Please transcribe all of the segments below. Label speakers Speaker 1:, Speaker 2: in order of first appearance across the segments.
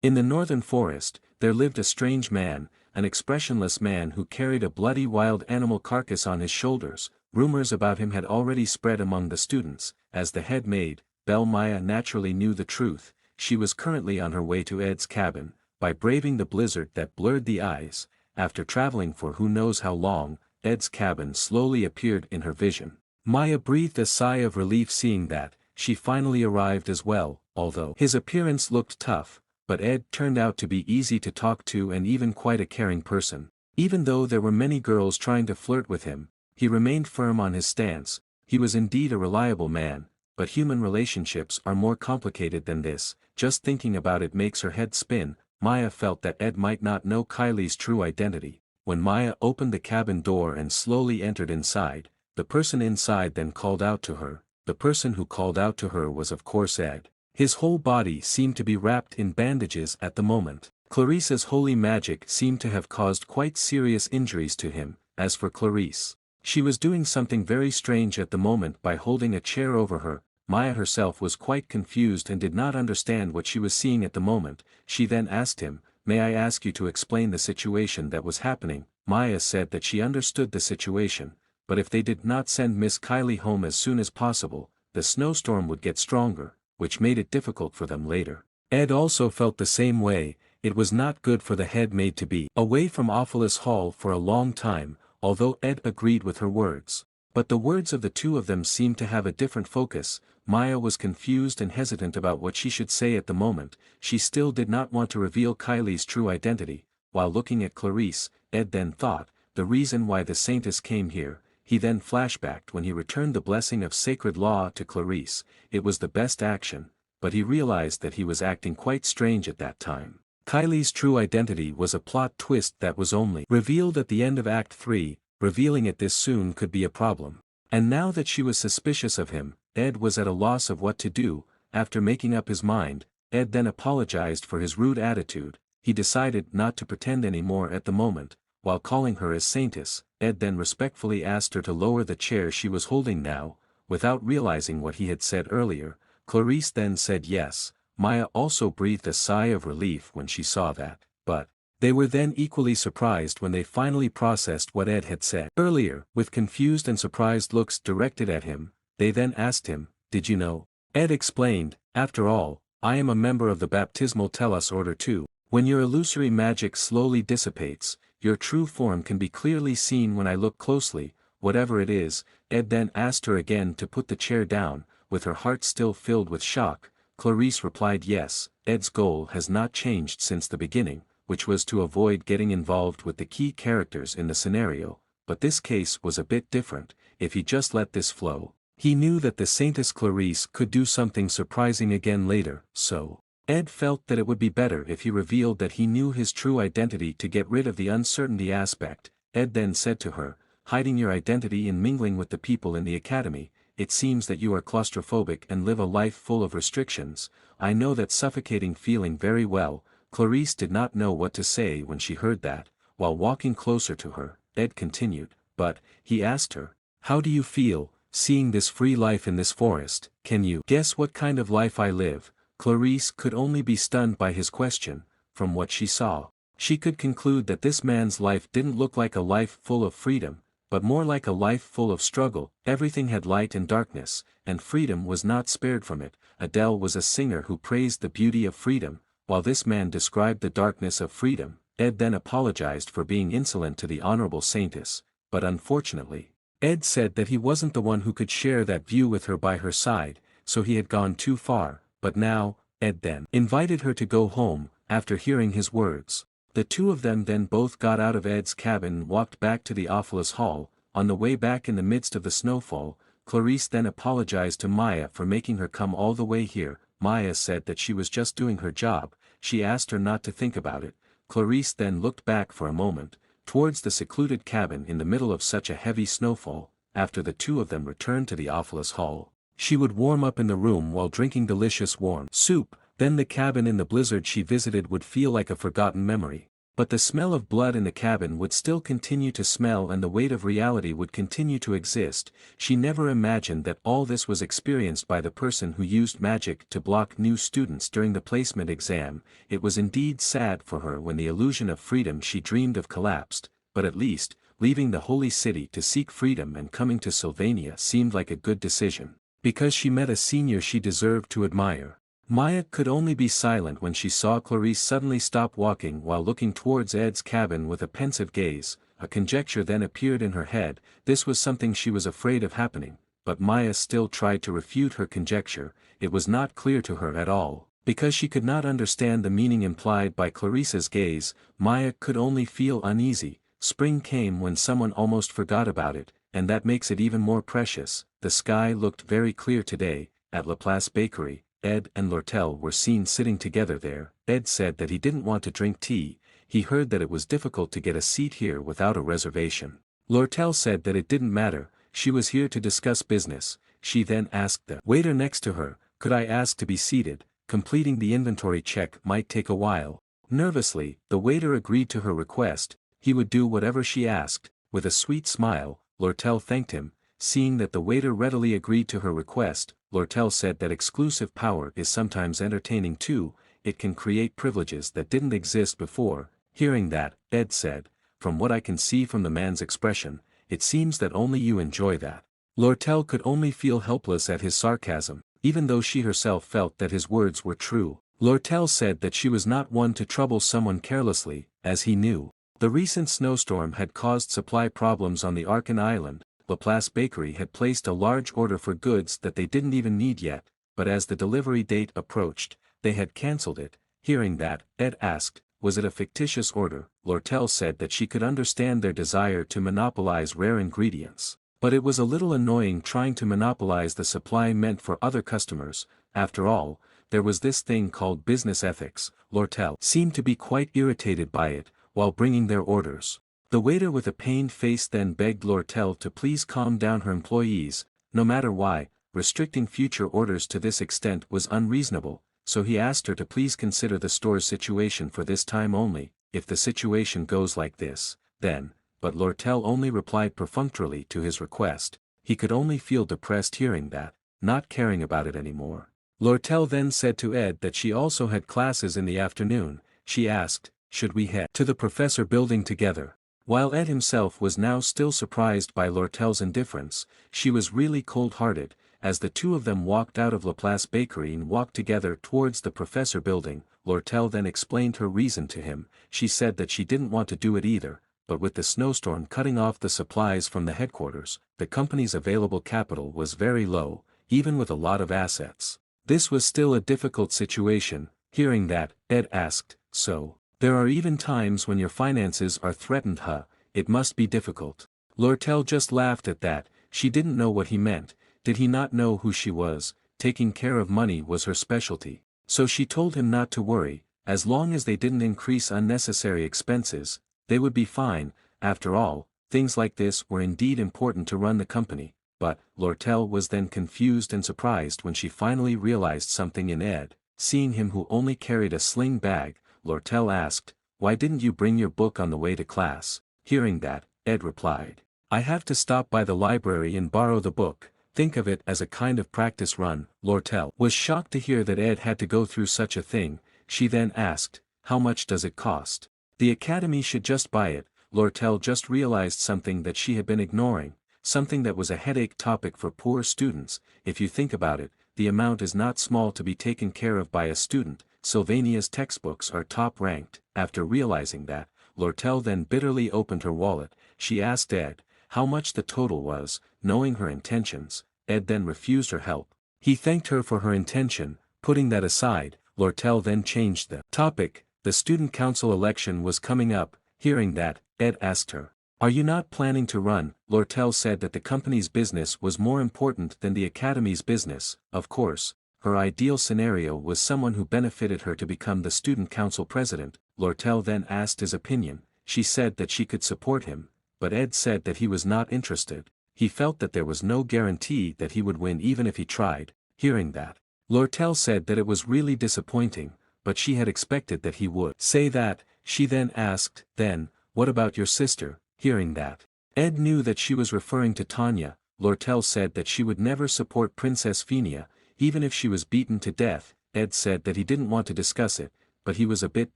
Speaker 1: In the northern forest, there lived a strange man, an expressionless man who carried a bloody wild animal carcass on his shoulders. Rumors about him had already spread among the students. As the head maid, Belle Maya naturally knew the truth. She was currently on her way to Ed's cabin. By braving the blizzard that blurred the eyes, after traveling for who knows how long, Ed's cabin slowly appeared in her vision. Maya breathed a sigh of relief seeing that she finally arrived as well. Although his appearance looked tough, but Ed turned out to be easy to talk to and even quite a caring person. Even though there were many girls trying to flirt with him, he remained firm on his stance. He was indeed a reliable man, but human relationships are more complicated than this. Just thinking about it makes her head spin. Maya felt that Ed might not know Kylie's true identity. When Maya opened the cabin door and slowly entered inside, the person inside then called out to her. The person who called out to her was of course Ed. His whole body seemed to be wrapped in bandages at the moment. Clarice's holy magic seemed to have caused quite serious injuries to him. As for Clarice, she was doing something very strange at the moment by holding a chair over her. Maya herself was quite confused and did not understand what she was seeing at the moment. She then asked him, "May I ask you to explain the situation that was happening?" Maya said that she understood the situation, but if they did not send Miss Kylie home as soon as possible, the snowstorm would get stronger, which made it difficult for them later. Ed also felt the same way. It was not good for the head maid to be away from Ophelis Hall for a long time, although Ed agreed with her words. But the words of the two of them seemed to have a different focus. Maya was confused and hesitant about what she should say at the moment. She still did not want to reveal Kylie's true identity. While looking at Clarice, Ed then thought, the reason why the saintess came here. He then flashbacked when he returned the blessing of sacred law to Clarice. It was the best action, but he realized that he was acting quite strange at that time. Kylie's true identity was a plot twist that was only revealed at the end of Act 3, revealing it this soon could be a problem. And now that she was suspicious of him, Ed was at a loss of what to do. After making up his mind, Ed then apologized for his rude attitude. He decided not to pretend anymore at the moment. While calling her as saintess, Ed then respectfully asked her to lower the chair she was holding now. Without realizing what he had said earlier, Clarice then said yes. Maya also breathed a sigh of relief when she saw that, but they were then equally surprised when they finally processed what Ed had said earlier. With confused and surprised looks directed at him, they then asked him, "Did you know?" Ed explained, "After all, I am a member of the baptismal Telos order too. When your illusory magic slowly dissipates, your true form can be clearly seen when I look closely, whatever it is." Ed then asked her again to put the chair down. With her heart still filled with shock, Clarice replied yes. Ed's goal has not changed since the beginning, which was to avoid getting involved with the key characters in the scenario, but this case was a bit different. If he just let this flow, he knew that the Saintess Clarice could do something surprising again later. So Ed felt that it would be better if he revealed that he knew his true identity to get rid of the uncertainty aspect. Ed then said to her, "Hiding your identity in mingling with the people in the academy, it seems that you are claustrophobic and live a life full of restrictions. I know that suffocating feeling very well." Clarice did not know what to say when she heard that. While walking closer to her, Ed continued, "But," he asked her, "how do you feel, seeing this free life in this forest? Can you guess what kind of life I live?" Clarice could only be stunned by his question. From what she saw, she could conclude that this man's life didn't look like a life full of freedom, but more like a life full of struggle. Everything had light and darkness, and freedom was not spared from it. Adele was a singer who praised the beauty of freedom, while this man described the darkness of freedom. Ed then apologized for being insolent to the honorable saintess, but unfortunately, Ed said that he wasn't the one who could share that view with her by her side, so he had gone too far. But now, Ed then invited her to go home. After hearing his words, the two of them then both got out of Ed's cabin and walked back to the Ophelis Hall. On the way back in the midst of the snowfall, Clarice then apologized to Maya for making her come all the way here. Maya said that she was just doing her job. She asked her not to think about it. Clarice then looked back for a moment, towards the secluded cabin in the middle of such a heavy snowfall. After the two of them returned to the Ophelis Hall, she would warm up in the room while drinking delicious warm soup. Then the cabin in the blizzard she visited would feel like a forgotten memory. But the smell of blood in the cabin would still continue to smell and the weight of reality would continue to exist. She never imagined that all this was experienced by the person who used magic to block new students during the placement exam. It was indeed sad for her when the illusion of freedom she dreamed of collapsed, but at least, leaving the holy city to seek freedom and coming to Sylvania seemed like a good decision, because she met a senior she deserved to admire. Maya could only be silent when she saw Clarice suddenly stop walking while looking towards Ed's cabin with a pensive gaze. A conjecture then appeared in her head. This was something she was afraid of happening, but Maya still tried to refute her conjecture. It was not clear to her at all, because she could not understand the meaning implied by Clarice's gaze. Maya could only feel uneasy. Spring came when someone almost forgot about it, and that makes it even more precious. The sky looked very clear today. At Laplace Bakery, Ed and Lortel were seen sitting together there. Ed said that he didn't want to drink tea. He heard that it was difficult to get a seat here without a reservation. Lortel said that it didn't matter, she was here to discuss business. She then asked the waiter next to her, "Could I ask to be seated? Completing the inventory check might take a while." Nervously, the waiter agreed to her request. He would do whatever she asked. With a sweet smile, Lortel thanked him. Seeing that the waiter readily agreed to her request, Lortel said that exclusive power is sometimes entertaining too. It can create privileges that didn't exist before. Hearing that, Ed said, "From what I can see from the man's expression, it seems that only you enjoy that." Lortel could only feel helpless at his sarcasm, even though she herself felt that his words were true. Lortel said that she was not one to trouble someone carelessly, as he knew. The recent snowstorm had caused supply problems on the Arkan Island. Laplace Bakery had placed a large order for goods that they didn't even need yet, but as the delivery date approached, they had cancelled it. Hearing that, Ed asked, was it a fictitious order? Lortel said that she could understand their desire to monopolize rare ingredients, but it was a little annoying trying to monopolize the supply meant for other customers. After all, there was this thing called business ethics. Lortel seemed to be quite irritated by it, while bringing their orders. The waiter with a pained face then begged Lortel to please calm down her employees. No matter why, restricting future orders to this extent was unreasonable, so he asked her to please consider the store's situation for this time only. If the situation goes like this, then, but Lortel only replied perfunctorily to his request. He could only feel depressed hearing that, not caring about it anymore. Lortel then said to Ed that she also had classes in the afternoon. She asked, should we head to the professor building together? While Ed himself was now still surprised by Lortel's indifference, she was really cold-hearted. As the two of them walked out of Laplace Bakery and walked together towards the professor building, Lortel then explained her reason to him. She said that she didn't want to do it either, but with the snowstorm cutting off the supplies from the headquarters, the company's available capital was very low, even with a lot of assets. This was still a difficult situation. Hearing that, Ed asked, so, there are even times when your finances are threatened, huh? It must be difficult. Lortel just laughed at that. She didn't know what he meant. Did he not know who she was? Taking care of money was her specialty. So she told him not to worry, as long as they didn't increase unnecessary expenses, they would be fine. After all, things like this were indeed important to run the company. But, Lortel was then confused and surprised when she finally realized something in Ed. Seeing him who only carried a sling bag, Lortel asked, why didn't you bring your book on the way to class? Hearing that, Ed replied, I have to stop by the library and borrow the book. Think of it as a kind of practice run. Lortel was shocked to hear that Ed had to go through such a thing. She then asked, how much does it cost? The academy should just buy it. Lortel just realized something that she had been ignoring, something that was a headache topic for poor students. If you think about it, the amount is not small to be taken care of by a student. Sylvania's textbooks are top-ranked. After realizing that, Lortel then bitterly opened her wallet. She asked Ed how much the total was. Knowing her intentions, Ed then refused her help. He thanked her for her intention. Putting that aside, Lortel then changed the topic. The student council election was coming up. Hearing that, Ed asked her, are you not planning to run? Lortel said that the company's business was more important than the academy's business. Of course, her ideal scenario was someone who benefited her to become the student council president. Lortel then asked his opinion. She said that she could support him, but Ed said that he was not interested. He felt that there was no guarantee that he would win even if he tried. Hearing that, Lortel said that it was really disappointing, but she had expected that he would say that. She then asked, then, what about your sister? Hearing that, Ed knew that she was referring to Tanya. Lortel said that she would never support Princess Phinia, even if she was beaten to death. Ed said that he didn't want to discuss it, but he was a bit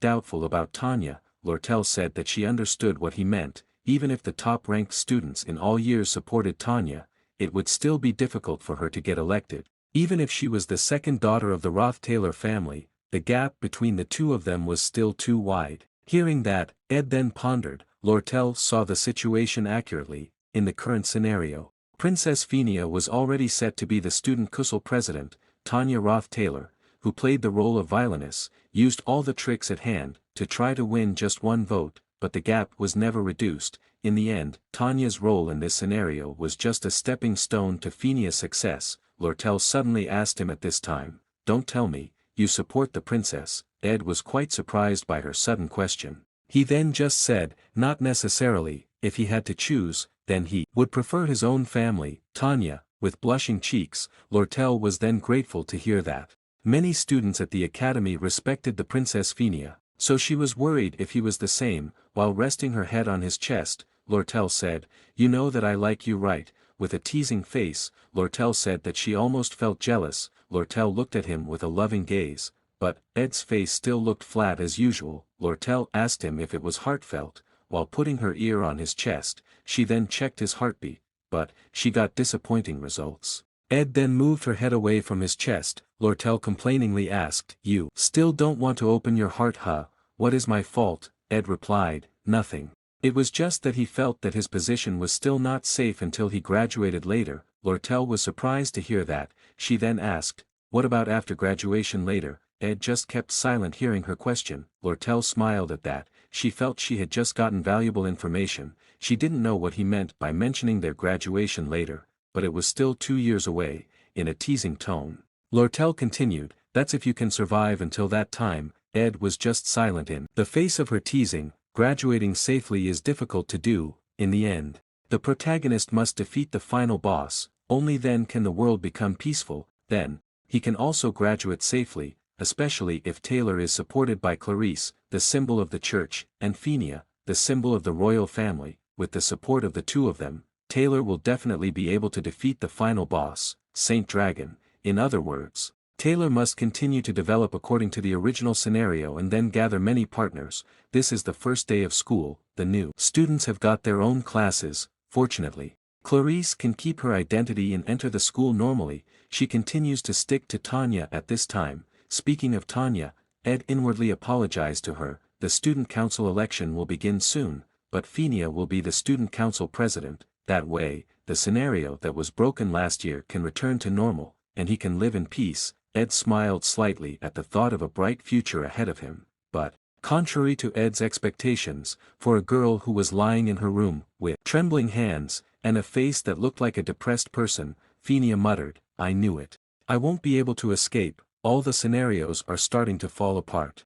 Speaker 1: doubtful about Tanya. Lortel said that she understood what he meant. Even if the top-ranked students in all years supported Tanya, it would still be difficult for her to get elected. Even if she was the second daughter of the Roth-Taylor family, the gap between the two of them was still too wide. Hearing that, Ed then pondered. Lortel saw the situation accurately. In the current scenario, Princess Phinia was already set to be the student council president. Tanya Roth-Taylor, who played the role of violinist, used all the tricks at hand to try to win just one vote, but the gap was never reduced. In the end, Tanya's role in this scenario was just a stepping stone to Phinia's success. Lortel suddenly asked him at this time, "Don't tell me, you support the princess?" Ed was quite surprised by her sudden question. He then just said, "Not necessarily, if he had to choose, then he would prefer his own family." Tanya, with blushing cheeks, Lortel was then grateful to hear that. Many students at the academy respected the Princess Phinia, so she was worried if he was the same. While resting her head on his chest, Lortel said, "You know that I like you, right?" With a teasing face, Lortel said that she almost felt jealous. Lortel looked at him with a loving gaze, but Ed's face still looked flat as usual. Lortel asked him if it was heartfelt. While putting her ear on his chest, she then checked his heartbeat, but she got disappointing results. Ed then moved her head away from his chest. Lortel complainingly asked, "You still don't want to open your heart, huh? What is my fault?" Ed replied, "Nothing. It was just that he felt that his position was still not safe until he graduated later." Lortel was surprised to hear that. She then asked, "What about after graduation later?" Ed just kept silent hearing her question. Lortel smiled at that. She felt she had just gotten valuable information. She didn't know what he meant by mentioning their graduation later, but it was still 2 years away. In a teasing tone, Lortel continued, "That's if you can survive until that time." Ed was just silent in the face of her teasing. Graduating safely is difficult to do. In the end, the protagonist must defeat the final boss. Only then can the world become peaceful. Then, he can also graduate safely, especially if Taylor is supported by Clarice, the symbol of the church, and Phinia, the symbol of the royal family. With the support of the two of them, Taylor will definitely be able to defeat the final boss, Saint Dragon. In other words, Taylor must continue to develop according to the original scenario and then gather many partners. This is the first day of school. The new students have got their own classes. Fortunately, Clarice can keep her identity and enter the school normally. She continues to stick to Tanya at this time. Speaking of Tanya, Ed inwardly apologized to her. The student council election will begin soon, but Phinia will be the student council president. That way, the scenario that was broken last year can return to normal, and he can live in peace. Ed smiled slightly at the thought of a bright future ahead of him, but, contrary to Ed's expectations, for a girl who was lying in her room, with trembling hands, and a face that looked like a depressed person, Phinia muttered, "I knew it. I won't be able to escape. All the scenarios are starting to fall apart."